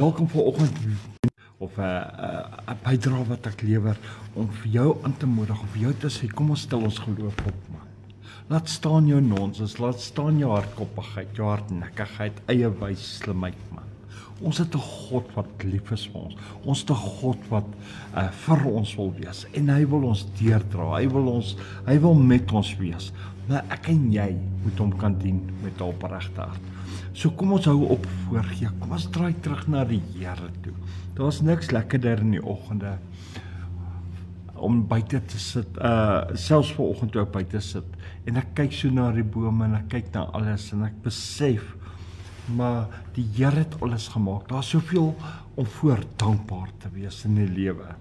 Welkom vanoggend of 'n bydrae wat ek lewer om vir jou aan te moedig, om vir jou te sê, kom ons stel ons geloof op, man. Laat staan jou nonsens, laat staan jou hardkoppigheid, jou hardnekkigheid, eie wys slimheid, man. Ons het 'n God wat lief is vir ons. Ons het 'n God wat vir ons wil wees en hy wil ons deurdra. Hy wil met ons wees. Maar ek en jy moet hom kan dien met 'n opregte hart. So kom ons hou op voorgee. Kom ons draai terug na die Here toe. Daar's niks lekkerder in die oggende om buite te sit, selfs vanoggend toe ek buite sit en ek kyk so na die bome en ek kyk na alles en ek besef, maar die Here het alles gemaak. Daar's soveel om voor dankbaar te wees in die lewe.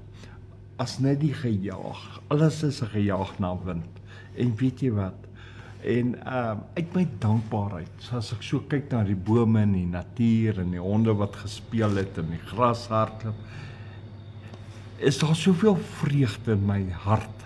As net die gejaag. Alles is 'n gejaag na wind. En weet jy wat? En uit my dankbaarheid, so as ek so kyk na die bome en die natuur en die honde wat gespeel het en die gras hardloop, is daar soveel vreugde in my hart,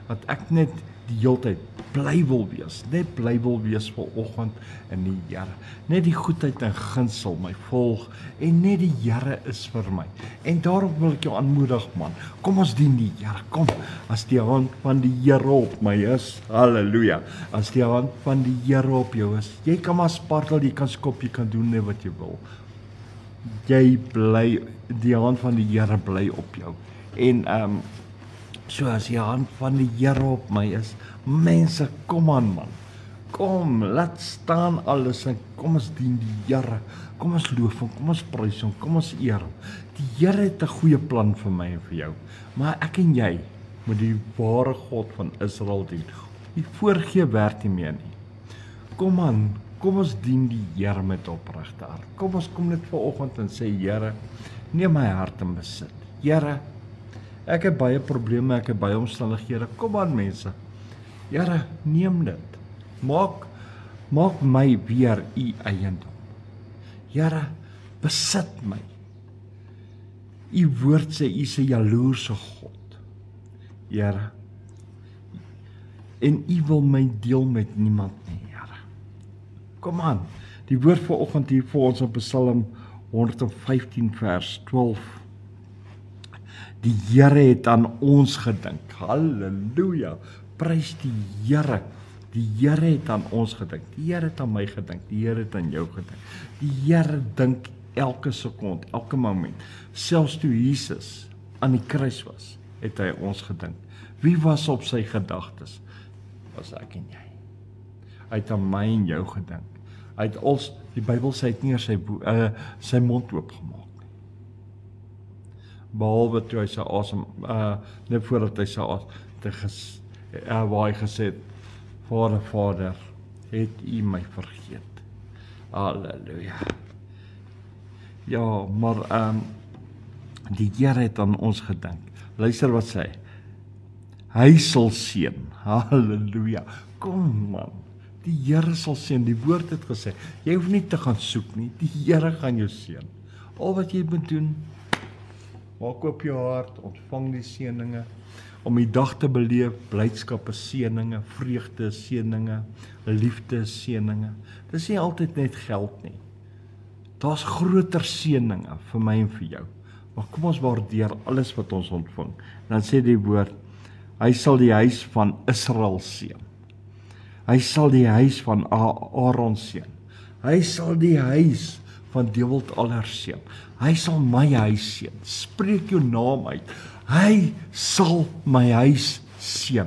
dat ek net die hele tyd bly wil wees, net bly wil wees vanoggend in die Here. Net die goedheid en guns sal my volg en net die Here is vir my. En daarom wil ek jou aanmoedig, man. Kom ons dien die Here. Kom, as die hand van die Here op my is, halleluja. As die hand van die Here op jou is, jy kan maar spartel, jy kan skop, jy kan doen net wat jy wil. Jy bly, die hand van die Here bly op jou. En so as die hand van die Here op my is, mense, kom aan, man. Kom, laat staan alles en kom ons dien die Here. Kom ons loof hom, kom ons prys hom, kom ons eer hom. Die Here het 'n goeie plan vir my en vir jou. Maar ek en jy moet die ware God van Israel dien. Die voorgee werk nie meer nie. Kom aan, kom ons dien die Here met opregte hart. Kom ons kom net vanoggend en sê, Here, neem my hart in besit. Here, ek het baie probleme, ek het baie omstandighede. Kom aan, mense. Here, neem dit. Maak my weer u eiendom. Here, besit my. U woord sê, u is 'n jaloerse God. Here, en u wil my deel met niemand nie, Here. Kom aan, die woord vanoggend hier vir ons op Psalm 115 vers 12. Die Here het aan ons gedink. Halleluja. Prys die Here. Die Here het aan ons gedink. Die Here het aan my gedink. Die Here het aan jou gedink. Die Here dink elke sekond, elke moment. Selfs toe Jesus aan die kruis was, het hy ons gedink. Wie was op sy gedagtes? Was ek en jy. Hy het aan my en jou gedink. Hy het ons, die Bybel sê, hy het nie sy mond oopgemaak. Behalwe toe hy sy asem, net voordat hy sy asem, waar hy gesê het, Vader, het u my vergeet. Halleluja. Ja, maar die Here het aan ons gedink. Luister wat sê hy sal seën. Halleluja. Kom, man. Die Here sal seën. Die woord het gesê, jy hoef nie te gaan soek nie. Die Here gaan jou seën. Al wat jy moet doen, maak oop jou hart, ontvang die seëninge, om die dag te beleef, blydskap is seëninge, vreugde is seëninge, liefde is seëninge. Dis nie altyd net geld nie. Daar's groter seëninge vir my en vir jou. Maar kom ons waardeer alles wat ons ontvang. Dan sê die woord, hy sal die huis van Israel seën. Hy sal die huis van Aaron seën. Hy sal die huis van Dewald Aller seën. Hy sal my huis seën. Spreek jou naam uit. Hy sal my huis seën.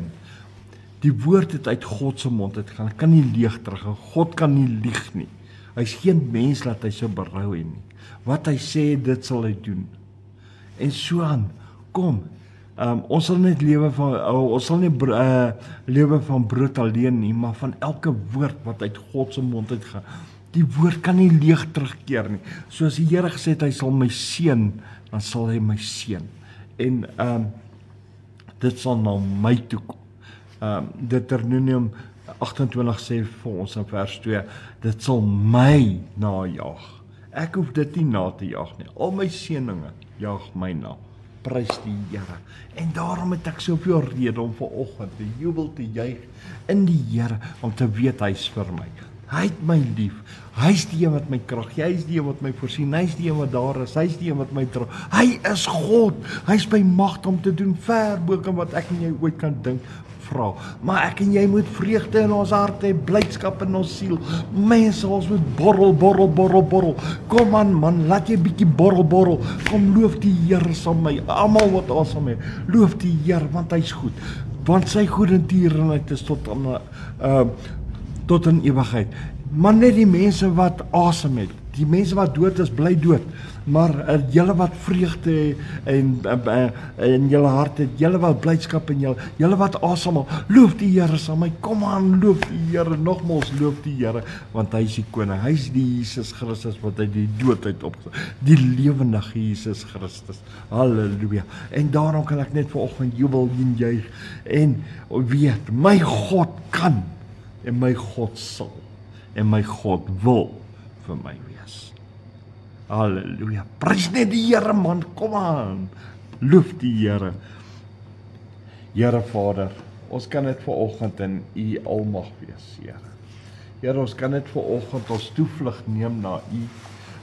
Die woord het uit God se mond uitgegaan. Hy kan nie leeg teruggaan. God kan nie lieg nie. Hy's geen mens dat hy sou berou nie. Wat hy sê, dit sal hy doen. En so aan, kom. Ons sal net lewe van brood alleen nie, maar van elke woord wat uit God se mond uitgaan. Die woord kan nie leeg terugkeer nie. Soos die Here gesê het, hy sal my seën, dan sal hy my seën. En dit sal na my toe kom. Deuteronomium 28 sê vir ons in vers 2, dit sal my najaag. Ek hoef dit nie na te jaag nie. Al my seëninge jaag my na. Prys die Here. En daarom het ek soveel rede om vanoggend te jubel, te juig in die Here, om te weet hy is vir my. Hy het my lief. Hy is die een wat my krag, hy is die een wat my voorsien, hy is die een wat daar is, hy is die een wat my dra. Hy is God, hy is by magt om te doen ver bo wat ek en jy ooit kan dink, vra. Maar ek en jy moet vreugde in ons hart hê, blydskap in ons siel. Mense, ons moet borrel. Kom aan man, laat jy bietjie borrel. Kom loof die Here saam met my. Almal wat asem het, loof die Here want hy's goed. Want sy goedertierenheid is tot in ewigheid. Maar net die mense wat asem het, die mense wat dood is, bly dood. Maar julle wat vreugde en julle hart het, julle wat blydskap en julle wat asemhaal, loof die Here saam met my. Kom aan, loof die Here, nogmaals loof die Here, want hy is die koning, hy is die Jesus Christus wat uit die dood uit opgestaan, die lewendige Jesus Christus. Halleluja. En daarom kan ek net vanoggend jubel en juig en weet, my God kan en my God sal en my God wil vir my wees. Halleluja. Prys net die Here man, kom aan. Loof die Here. Here Vader, ons kan net vanoggend in U almag wees, Here. Here, ons kan net vanoggend ons toevlug neem na U,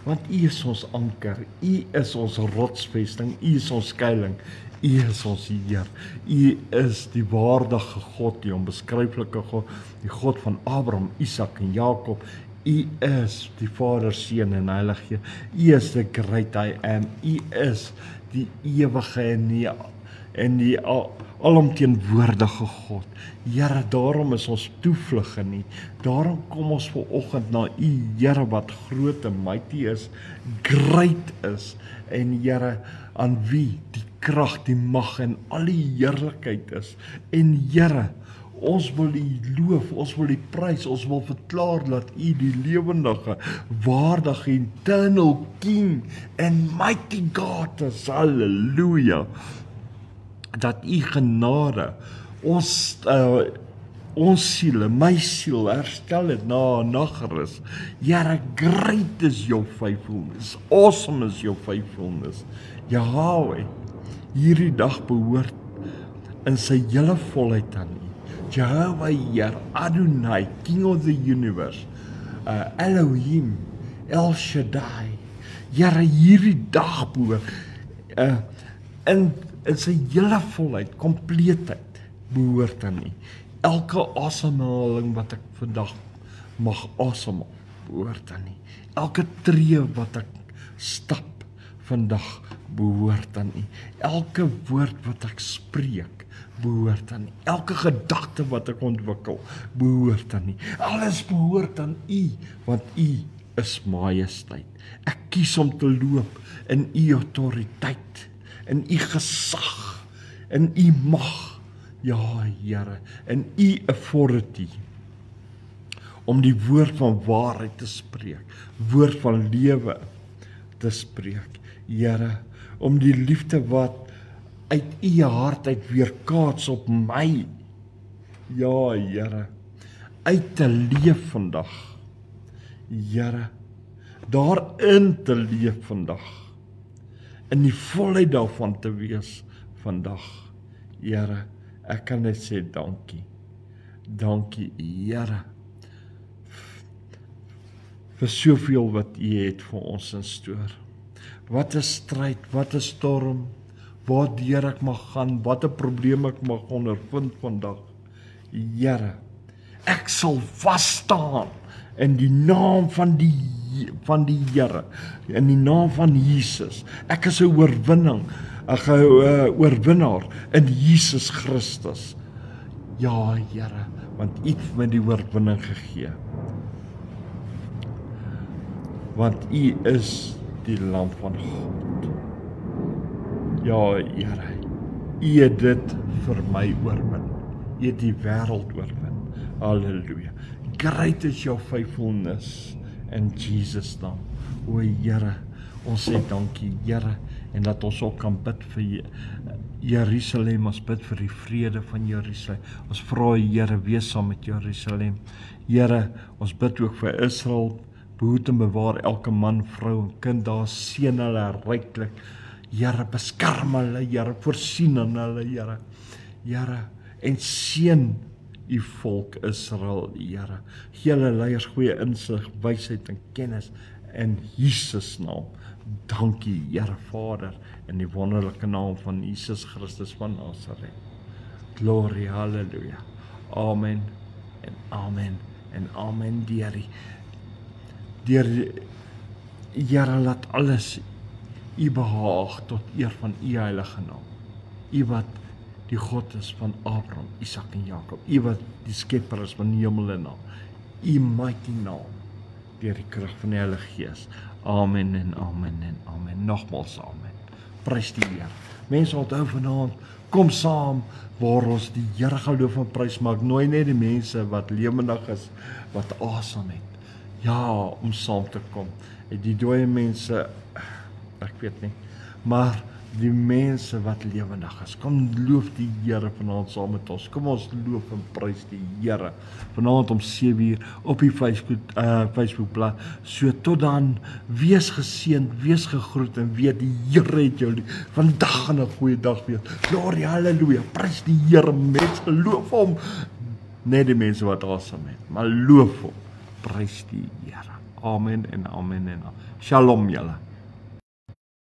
want U is ons anker, U is ons rotsvesting, U is ons skuilings. U is ons Heer, U is die waardige God, die onbeskryflike God, die God van Abraham, Isak en Jakob. U is die Vader, Seun en Heilige Gees. U is the great I am. U is die ewige en die alomteenwoordige God. Here, daarom is ons toevlug in U. Daarom kom ons vanoggend na U, Here, wat groot en mighty is, great is, en Here, aan wie die krag, die mag en al die heerlikheid is. En Here, ons wil U loof, ons wil U prys, ons wil verklaar dat U die lewendige, waardige, eternal King and mighty God is. Halleluja. Dat U genade ons siele, my siel herstel het na nagerus. Here, great is your faithfulness, awesome is your faithfulness. Yahweh, hierdie dag behoort in sy hele volheid aan U. Jehovah Here, Adonai, King of the universe, Elohim, El Shaddai. Here, hierdie dag behoort in sy hele volheid, compleetheid behoort aan U. Elke asemhaling wat ek vandag mag asemhaal, behoort aan U. Elke tree wat ek stap vandag behoort aan U. Elke woord wat ek spreek, behoort aan U. Elke gedagte wat ek ontwikkel, behoort aan U. Alles behoort aan U, want U is majesteit. Ek kies om te loop in U autoriteit, in U gesag, in U mag. Ja, Here, in U authority, om die woord van waarheid te spreek, woord van lewe te spreek. Here, om die liefde wat uit U hart uit weerkaats op my, ja, Here, uit te leef vandag. Here, daarin te leef vandag, in die volheid daarvan te wees vandag. Here, ek kan net sê dankie. Dankie, Here, vir soveel wat U het vir ons in store. Wat 'n stryd, wat 'n storm, waardeur ek mag gaan, wat 'n probleem ek mag ondervind vandag. Here, ek sal vas staan in die naam van die Here, in die naam van Jesus. Ek is 'n oorwinnaar in Jesus Christus. Ja, Here, want U het my die oorwinning gegee. Want U is die Lam van God. Ja, Here, U het dit vir my oorwin. U het die wêreld oorwin. Halleluja. Great is your faithfulness in Jesus naam. O Here, ons sê dankie, Here, en dat ons ook kan bid vir Jerusalem, ons bid vir die vrede van Jerusalem. Ons vra, Here, wees saam met Jerusalem. Here, ons bid ook vir Israel, behoed en bewaar elke man, vrou en kind daar, seën hulle ryklik. Here, beskerm hulle, Here, voorsien aan hulle, Here. Here, en seën u volk Israel, Here. Gee hulle leiers goeie insig, wysheid en kennis in Jesus naam. Dankie, Here Vader, in die wonderlike naam van Jesus Christus van Nazareth. Glory, halleluja. Amen en amen en amen, Here, laat alles u behaag tot eer van u heilige naam. U wat die God is van Abraham, Isak en Jakob. U wat die skepper is van die hemel en aarde. U mighty naam, deur die krag van die Heilige Gees. Amen en amen en amen. Nogmaals amen. Prys die Here. Mense onthou vanaand, kom saam waar ons die Here gaan loof en prys maak. Nooi net die mense wat lewendig is, wat asem het. Ja, om saam te kom. En die dooie mense, ek weet nie, maar die mense wat lewendig is, kom loof die Here vanaand saam met ons. Kom ons loof en prys die Here. Vanaand om 7:00 op die Facebookblad. So tot dan, wees geseënd, wees gegroet en weet die Here het jou lief. Vandag gaan 'n goeie dag wees. Glory, halleluja. Prys die Here, mense, loof hom. Net die mense wat asem het, maar loof hom. Prys die Here. Amen en amen en amen. Shalom julle.